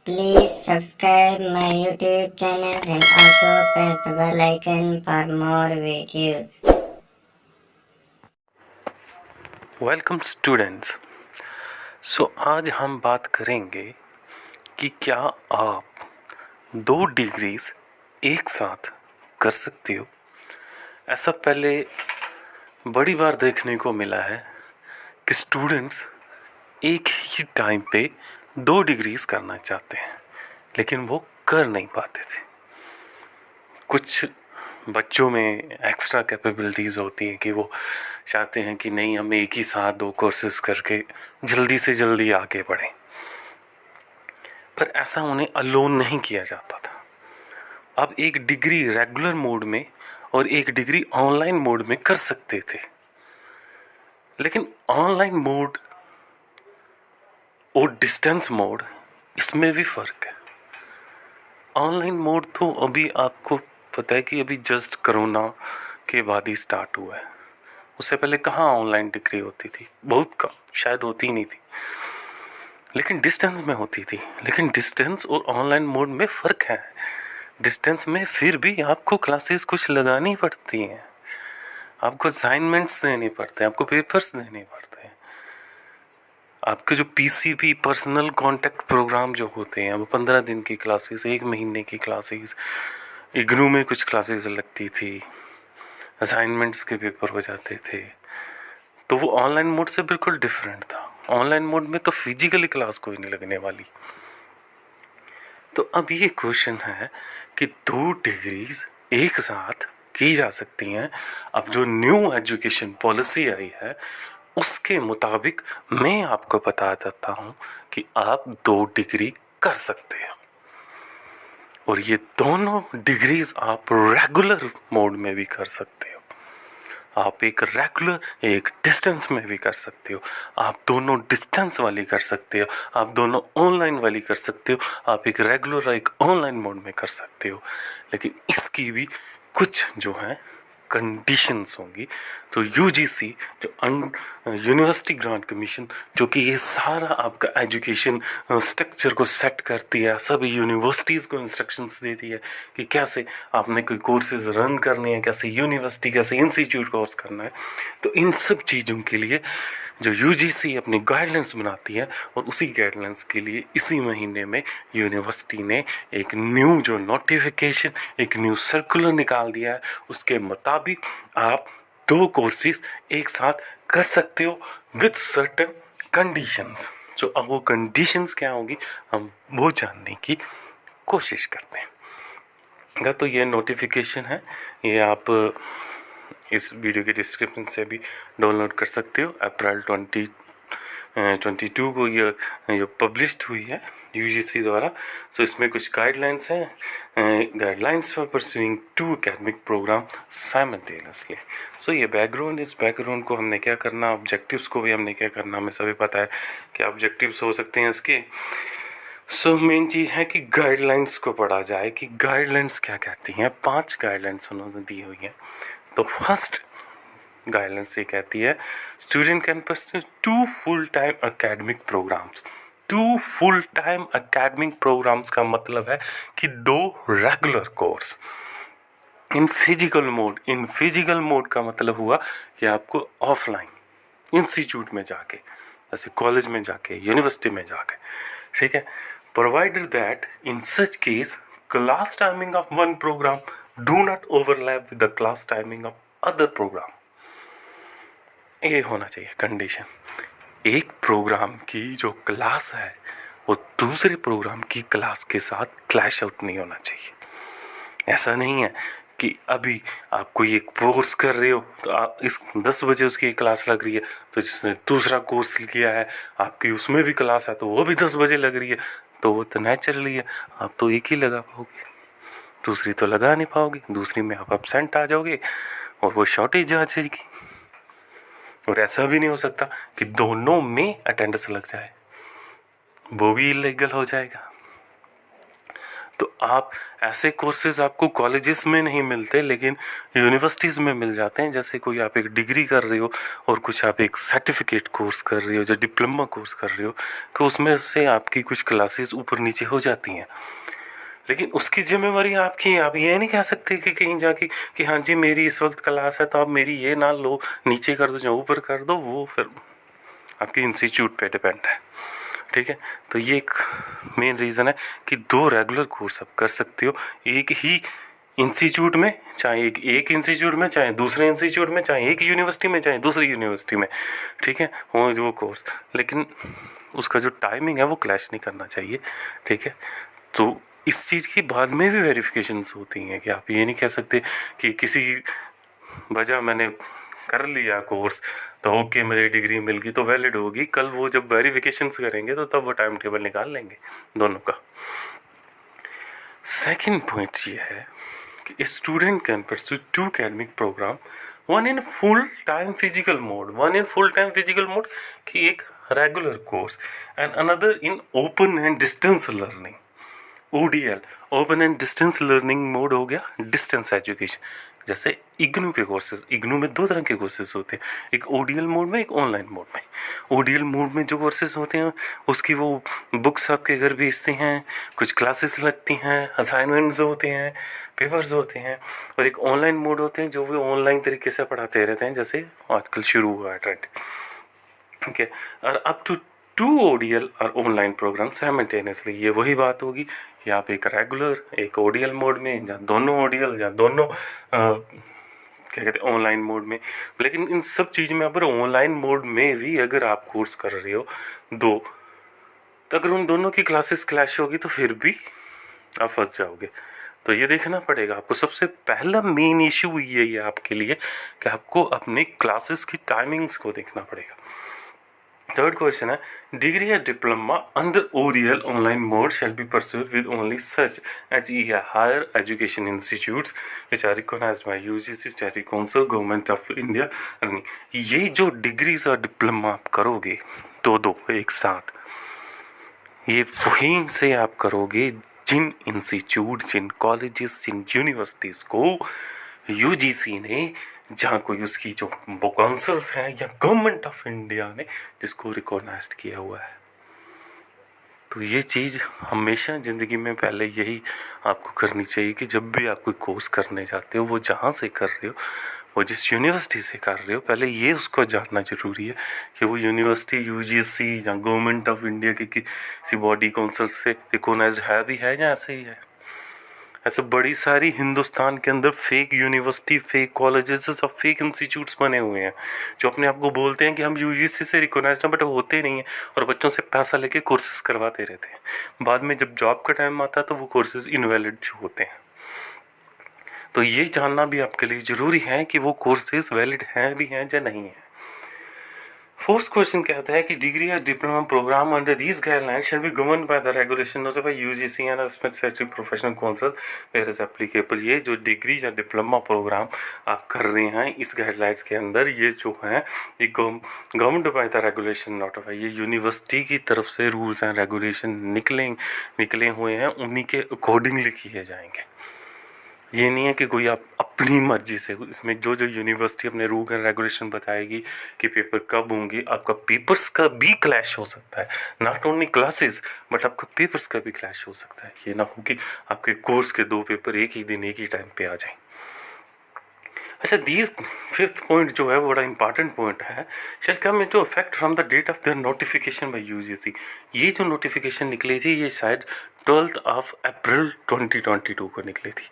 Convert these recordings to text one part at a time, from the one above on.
Please subscribe my YouTube channel and also press the bell icon for more videos. Welcome students. आज हम बात करेंगे कि क्या आप 2 डिग्रीज एक साथ कर सकते हो। ऐसा पहले बड़ी बार देखने को मिला है कि स्टूडेंट्स एक ही टाइम पे 2 डिग्रीज करना चाहते हैं, लेकिन वो कर नहीं पाते थे। कुछ बच्चों में एक्स्ट्रा कैपेबिलिटीज़ होती हैं कि वो चाहते हैं कि नहीं, हम एक ही साथ 2 कोर्सेज करके जल्दी से जल्दी आगे बढ़ें, पर ऐसा उन्हें अलोन नहीं किया जाता था। अब 1 डिग्री रेगुलर मोड में और 1 डिग्री ऑनलाइन मोड में कर सकते थे, लेकिन ऑनलाइन मोड और डिस्टेंस मोड, इसमें भी फ़र्क है। ऑनलाइन मोड तो अभी आपको पता है कि अभी जस्ट कोरोना के बाद ही स्टार्ट हुआ है। उससे पहले कहाँ ऑनलाइन डिग्री होती थी, बहुत कम, शायद होती ही नहीं थी, लेकिन डिस्टेंस में होती थी। लेकिन डिस्टेंस और ऑनलाइन मोड में फ़र्क है। डिस्टेंस में फिर भी आपको क्लासेस कुछ लगानी पड़ती हैं, आपको असाइनमेंट्स देने पड़ते हैं, आपको पेपर्स देने पड़ते हैं। आपके जो पीसीपी पर्सनल कांटेक्ट प्रोग्राम जो होते हैं, वो 15 दिन की क्लासेस, 1 महीने की क्लासेस, इग्नू में कुछ क्लासेस लगती थी, असाइनमेंट्स के पेपर हो जाते थे, तो वो ऑनलाइन मोड से बिल्कुल डिफरेंट था। ऑनलाइन मोड में तो फिजिकली क्लास कोई नहीं लगने वाली। तो अब ये क्वेश्चन है कि 2 डिग्रीज एक साथ की जा सकती हैं। अब जो न्यू एजुकेशन पॉलिसी आई है उसके मुताबिक मैं आपको बता देता हूँ कि आप 2 डिग्री कर सकते हो, और ये दोनों डिग्रीज आप रेगुलर मोड में भी कर सकते हो। आप एक रेगुलर एक डिस्टेंस में भी कर सकते हो, आप दोनों डिस्टेंस वाली कर सकते हो, आप दोनों ऑनलाइन वाली कर सकते हो, आप एक रेगुलर एक ऑनलाइन मोड में कर सकते हो। लेकिन इसकी भी कुछ जो है कंडीशंस होंगी। तो यूजीसी जो यूनिवर्सिटी ग्रांट कमीशन, जो कि ये सारा आपका एजुकेशन स्ट्रक्चर को सेट करती है, सभी यूनिवर्सिटीज़ को इंस्ट्रक्शंस देती है कि कैसे आपने कोई कोर्सेज रन करने हैं, कैसे यूनिवर्सिटी, कैसे इंस्टीट्यूट कोर्स करना है। तो इन सब चीज़ों के लिए जो यूजीसी अपनी गाइडलाइंस बनाती है, और उसी गाइडलाइंस के लिए इसी महीने में यूनिवर्सिटी ने एक न्यू जो नोटिफिकेशन, एक न्यू सर्कुलर निकाल दिया है। उसके मुताबिक आप 2 कोर्सेज एक साथ कर सकते हो विथ सर्टेन कंडीशंस। जो अब वो कंडीशंस क्या होगी, हम वो जानने की कोशिश करते हैं। तो ये नोटिफिकेशन है, ये आप इस वीडियो के डिस्क्रिप्शन से भी डाउनलोड कर सकते हो। अप्रैल 2022 को ये पब्लिश्ड हुई है यूजीसी द्वारा। सो इसमें कुछ गाइडलाइंस हैं, guidelines for pursuing 2 academic programme simultaneously. So ये बैकग्राउंड, इस बैकग्राउंड को हमने क्या करना, ऑब्जेक्टिव्स को भी हमने क्या करना, हमें सभी पता है कि ऑब्जेक्टिव्स हो सकते हैं इसके। मेन चीज़ है कि गाइडलाइंस को पढ़ा जाए कि गाइडलाइंस क्या कहती हैं। 5 गाइडलाइंस उन्होंने दी हुई हैं। तो फर्स्ट गाइडलाइंस ये कहती है, student can pursue 2 full time academic programmes. 2 full time academic programmes का मतलब है कि 2 regular course in physical mode. In physical mode का मतलब हुआ कि आपको ऑफलाइन इंस्टीट्यूट में जाके, जैसे कॉलेज में जाके, यूनिवर्सिटी में जाके, ठीक है। Provided that in such case class timing of one programme do not overlap with the class timing of other programme. ये होना चाहिए कंडीशन। एक प्रोग्राम की जो क्लास है वो दूसरे प्रोग्राम की क्लास के साथ क्लैश आउट नहीं होना चाहिए। ऐसा नहीं है कि अभी आप कोई एक कोर्स कर रहे हो तो आप इस 10 बजे उसकी क्लास लग रही है, तो जिसने दूसरा कोर्स किया है आपकी उसमें भी क्लास है तो वो भी 10 बजे लग रही है, तो वो तो नेचुरली है, आप तो एक ही लगा पाओगे, दूसरी तो लगा नहीं पाओगे। दूसरी में आप एब्सेंट आ जाओगे और वो शॉर्टेज आ जाएगी। और ऐसा भी नहीं हो सकता कि दोनों में अटेंडेंस लग जाए, वो भी इलीगल हो जाएगा। तो आप ऐसे कोर्सेज आपको कॉलेजेस में नहीं मिलते लेकिन यूनिवर्सिटीज़ में मिल जाते हैं। जैसे कोई आप एक डिग्री कर रहे हो और कुछ आप एक सर्टिफिकेट कोर्स कर रहे हो, जो डिप्लोमा कोर्स कर रहे हो, कि उसमें से आपकी कुछ क्लासेस ऊपर नीचे हो जाती हैं, लेकिन उसकी जिम्मेवारी आपकी है। आप ये नहीं कह सकते कि कहीं जाके कि हाँ जी मेरी इस वक्त क्लास है तो आप मेरी ये ना लो, नीचे कर दो या ऊपर कर दो, वो फिर आपके इंस्टीट्यूट पे डिपेंड है। ठीक है, तो ये एक मेन रीज़न है कि 2 रेगुलर कोर्स आप कर सकते हो एक ही इंस्टीट्यूट में, चाहे एक इंस्टीट्यूट में, चाहे दूसरे इंस्टीट्यूट में, चाहे एक यूनिवर्सिटी में, चाहे दूसरी यूनिवर्सिटी में। ठीक है, वो कोर्स, लेकिन उसका जो टाइमिंग है वो क्लैश नहीं करना चाहिए। ठीक है, तो इस चीज़ की बाद में भी वेरिफिकेशंस होती हैं कि आप ये नहीं कह सकते कि किसी वजह मैंने कर लिया कोर्स तो ओके मुझे डिग्री मिल गई तो वैलिड होगी। कल वो जब वेरिफिकेशंस करेंगे तो तब वो टाइम टेबल निकाल लेंगे दोनों का। सेकंड पॉइंट ये है कि student can pursue 2 academic programme, one in full time physical mode कि एक regular course and another in open and distance learning, ODL, open and distance learning mode हो गया डिस्टेंस एजुकेशन। जैसे इग्नू के कोर्सेज, इग्नू में 2 तरह के कोर्सेज होते हैं, एक ODL मोड में, एक ऑनलाइन मोड में। ODL मोड में जो कोर्सेज होते हैं उसकी वो बुक्स आपके घर भेजते हैं, कुछ क्लासेस लगती हैं, असाइनमेंट्स होते हैं, पेपर्स होते हैं। और एक ऑनलाइन मोड होते हैं जो वो ऑनलाइन तरीके से पढ़ाते रहते हैं, जैसे आजकल शुरू हुआ है ट्रेंड। ठीक है, और अप टू 2 ODL और ऑनलाइन प्रोग्राम साइमल्टेनियसली। ये वही बात होगी कि आप एक रेगुलर एक ODL मोड में, या दोनों ODL या दोनों क्या कहते हैं ऑनलाइन मोड में। लेकिन इन सब चीज़ में अगर ऑनलाइन मोड में भी अगर आप कोर्स कर रहे हो दो, तो अगर उन दोनों की क्लासेस क्लैश होगी तो फिर भी आप फंस जाओगे। तो ये देखना पड़ेगा आपको। सबसे पहला मेन इशू यही है आपके लिए कि आपको अपने क्लासेस की टाइमिंग्स को देखना पड़ेगा। थर्ड क्वेश्चन है, डिग्री या diploma under ODL online mode shall be pursued with only such H E higher education institutes which are recognised by UGC, statutory council, government of India. ये जो degrees और diploma आप करोगे दो एक साथ, ये वहीं से आप करोगे जिन इंस्टीट्यूट, जिन कॉलेजेस, जिन यूनिवर्सिटीज़ को UGC ने, जहाँ कोई उसकी जो काउंसिल्स हैं, या गवर्नमेंट ऑफ इंडिया ने जिसको रिकॉग्नाइज्ड किया हुआ है। तो ये चीज़ हमेशा ज़िंदगी में पहले यही आपको करनी चाहिए कि जब भी आप कोई कोर्स करने जाते हो, वो जहाँ से कर रहे हो, वो जिस यूनिवर्सिटी से कर रहे हो, पहले ये उसको जानना ज़रूरी है कि वो यूनिवर्सिटी UGC या गवर्नमेंट ऑफ इंडिया की किसी बॉडी काउंसिल से रिकॉग्नाइज्ड है भी है या ऐसे ही है। ऐसे बड़ी सारी हिंदुस्तान के अंदर फेक यूनिवर्सिटी, फेक कॉलेजेस और फेक इंस्टीट्यूट्स बने हुए हैं जो अपने आप को बोलते हैं कि हम UGC से रिकॉग्नाइज्ड हैं, बट वो होते नहीं हैं और बच्चों से पैसा लेके कोर्सेज करवाते रहते हैं। बाद में जब जॉब का टाइम आता है तो वो कोर्सेज इनवैलिड होते हैं। तो ये जानना भी आपके लिए ज़रूरी है कि वो कोर्सेज वैलिड हैं भी हैं या नहीं है। फोर्थ क्वेश्चन कहता है कि डिग्री या diploma programme under these guidelines shall be govern by the regulation notified by UGC and respective professional council where is applicable. ये जो डिग्री या डिप्लोमा प्रोग्राम आप कर रहे हैं इस गाइडलाइंस के अंदर, ये जो हैं ये government by the regulation notified, ये यूनिवर्सिटी की तरफ से रूल्स एंड रेगुलेशन निकले हुए हैं, उन्हीं के अकॉर्डिंगली किए जाएंगे। ये नहीं है कि कोई आप अपनी मर्जी से, इसमें जो यूनिवर्सिटी अपने रूल एंड रेगुलेशन बताएगी कि पेपर कब होंगे, आपका पेपर्स का भी क्लैश हो सकता है। नॉट ओनली क्लासेस बट आपका पेपर्स का भी क्लैश हो सकता है। ये ना हो कि आपके कोर्स के 2 पेपर एक ही दिन एक ही टाइम पे आ जाएं। अच्छा, दीज फिफ्थ पॉइंट जो है बड़ा इंपॉर्टेंट पॉइंट है, shall come into effect from the date of the notification by UGC। ये जो नोटिफिकेशन निकली थी ये शायद 12 अप्रैल 2022 को निकली थी।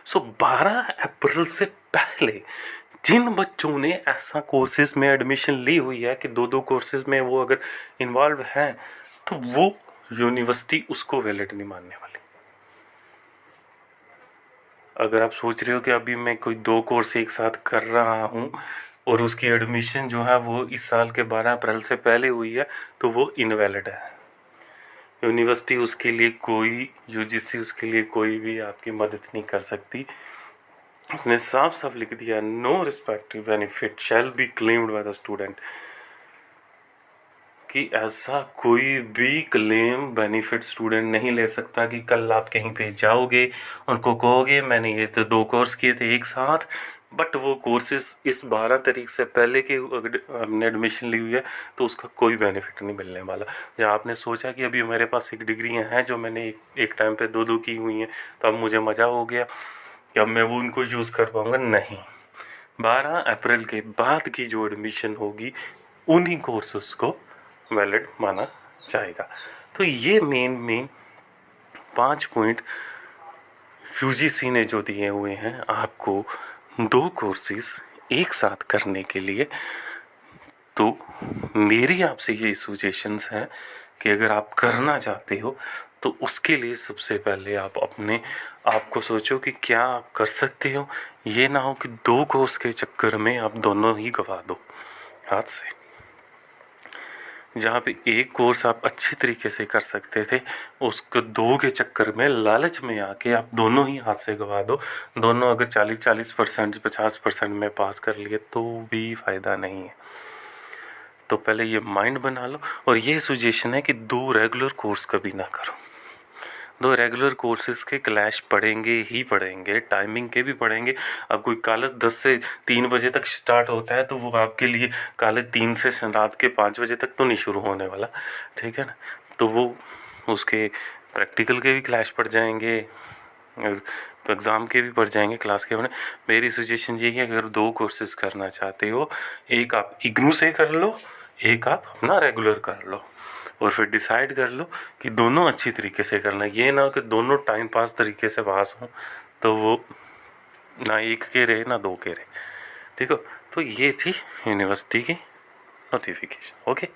सो 12 अप्रैल से पहले जिन बच्चों ने ऐसा कोर्सेज में एडमिशन ली हुई है कि 2 कोर्सेज में वो अगर इन्वॉल्व हैं, तो वो यूनिवर्सिटी उसको वैलिड नहीं मानने वाली। अगर आप सोच रहे हो कि अभी मैं कोई 2 कोर्स एक साथ कर रहा हूँ और उसकी एडमिशन जो है वो इस साल के 12 अप्रैल से पहले हुई है, तो वो इनवैलिड है। यूनिवर्सिटी उसके लिए कोई, UGC उसके लिए कोई भी आपकी मदद नहीं कर सकती। उसने साफ साफ लिख दिया, no respective benefit shall be claimed by the student, कि ऐसा कोई भी क्लेम बेनिफिट स्टूडेंट नहीं ले सकता कि कल आप कहीं पे जाओगे, उनको कहोगे मैंने ये तो 2 कोर्स किए थे एक साथ, बट वो कोर्सेज इस 12 तारीख से पहले के हमने एडमिशन ली हुई है तो उसका कोई बेनिफिट नहीं मिलने वाला। जहाँ आपने सोचा कि अभी मेरे पास एक डिग्रियाँ हैं जो मैंने एक टाइम पे 2 की हुई हैं, तो अब मुझे मज़ा हो गया कि अब मैं वो उनको यूज़ कर पाऊँगा, नहीं। 12 अप्रैल के बाद की जो एडमिशन होगी उन्हीं कोर्सेस को वैलिड माना जाएगा। तो ये मेन 5 पॉइंट यूजीसी ने जो दिए हुए हैं आपको 2 कोर्सेज एक साथ करने के लिए। तो मेरी आपसे ये सजेशंस हैं कि अगर आप करना चाहते हो तो उसके लिए सबसे पहले आप अपने आप को सोचो कि क्या आप कर सकते हो। ये ना हो कि 2 कोर्स के चक्कर में आप दोनों ही गवा दो हाथ से। जहाँ पे एक कोर्स आप अच्छे तरीके से कर सकते थे, उसको 2 के चक्कर में लालच में आके आप दोनों ही हाथ से गवा दो। दोनों अगर 40% 50% में पास कर लिए तो भी फ़ायदा नहीं है। तो पहले ये माइंड बना लो। और ये सजेशन है कि 2 रेगुलर कोर्स कभी ना करो। 2 रेगुलर कोर्सेज के क्लैश पड़ेंगे ही पड़ेंगे, टाइमिंग के भी पड़ेंगे। अब कोई कॉलेज 10 से 3 बजे तक स्टार्ट होता है तो वो आपके लिए कॉलेज 3 से रात के 5 बजे तक तो नहीं शुरू होने वाला, ठीक है ना। तो वो उसके प्रैक्टिकल के भी क्लैश पड़ जाएंगे, एग्ज़ाम के भी पड़ जाएंगे, क्लास के। मेरी सजेशन यही है, अगर 2 कोर्सेज करना चाहते हो, एक आप इग्नू से कर लो, एक आप अपना रेगुलर कर लो, और फिर डिसाइड कर लो कि दोनों अच्छी तरीके से करना है। ये ना कि दोनों टाइम पास तरीके से पास हों, तो वो ना एक के रहे ना 2 के रहे, ठीक हो। तो ये थी यूनिवर्सिटी की नोटिफिकेशन। ओके।